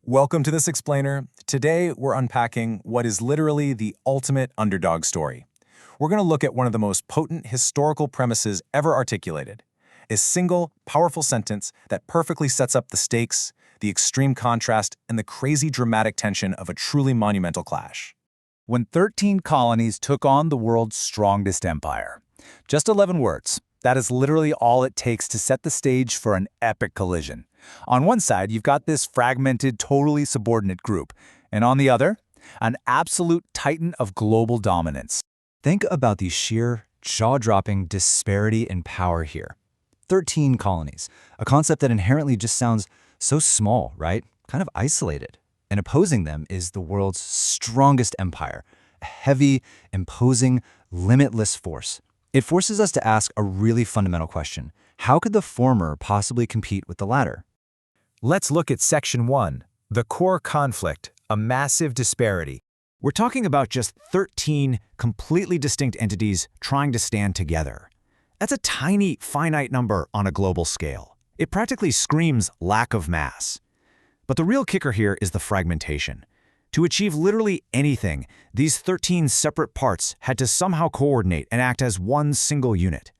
Welcome to this explainer. Today, we're unpacking what is literally the ultimate underdog story. We're going to look at one of the most potent historical premises ever articulated, a single, powerful sentence that perfectly sets up the stakes, the extreme contrast, and the crazy dramatic tension of a truly monumental clash. When 13 colonies took on the world's strongest empire. Just 11 words. That is literally all it takes to set the stage for an epic collision. On one side, you've got this fragmented, totally subordinate group, and on the other, an absolute titan of global dominance. Think about the sheer, jaw-dropping disparity in power here. 13 colonies, a concept that inherently just sounds so small, right? Kind of isolated. And opposing them is the world's strongest empire, a heavy, imposing, limitless force. It forces us to ask a really fundamental question. How could the former possibly compete with the latter? Let's look at Section 1, the core conflict, a massive disparity. We're talking about just 13 completely distinct entities trying to stand together. That's a tiny, finite number on a global scale. It practically screams lack of mass. But the real kicker here is the fragmentation. To achieve literally anything, these 13 separate parts had to somehow coordinate and act as one single unit.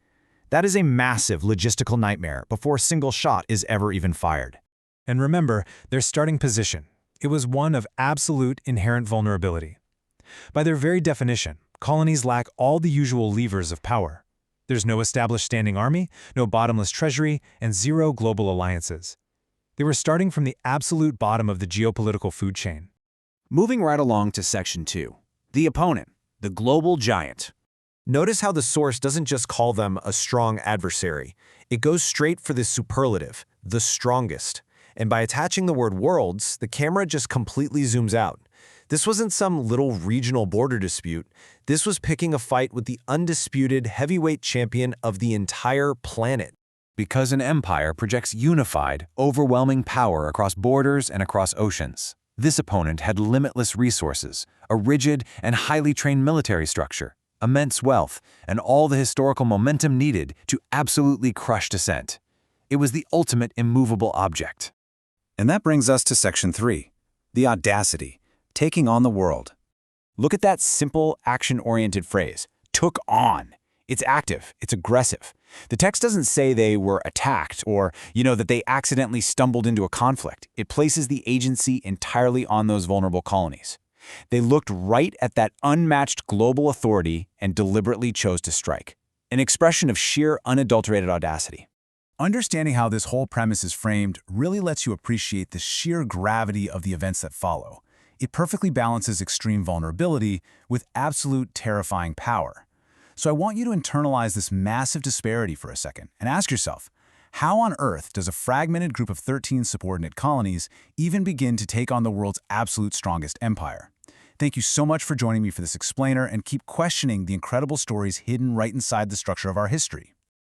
That is a massive logistical nightmare before a single shot is ever even fired. And remember, their starting position. It was one of absolute inherent vulnerability. By their very definition, colonies lack all the usual levers of power. There's no established standing army, no bottomless treasury, and zero global alliances. They were starting from the absolute bottom of the geopolitical food chain. Moving right along to Section 2, the opponent, the global giant. Notice how the source doesn't just call them a strong adversary. It goes straight for the superlative, the strongest. And by attaching the word worlds, the camera just completely zooms out. This wasn't some little regional border dispute. This was picking a fight with the undisputed heavyweight champion of the entire planet. Because an empire projects unified, overwhelming power across borders and across oceans. This opponent had limitless resources, a rigid and highly trained military structure, immense wealth, and all the historical momentum needed to absolutely crush dissent. It was the ultimate immovable object. And that brings us to Section 3, the audacity, taking on the world. Look at that simple, action-oriented phrase, took on. It's active, it's aggressive. The text doesn't say they were attacked or, that they accidentally stumbled into a conflict. It places the agency entirely on those vulnerable colonies. They looked right at that unmatched global authority and deliberately chose to strike. An expression of sheer, unadulterated audacity. Understanding how this whole premise is framed really lets you appreciate the sheer gravity of the events that follow. It perfectly balances extreme vulnerability with absolute terrifying power. So I want you to internalize this massive disparity for a second and ask yourself, how on earth does a fragmented group of 13 subordinate colonies even begin to take on the world's absolute strongest empire? Thank you so much for joining me for this explainer, and keep questioning the incredible stories hidden right inside the structure of our history.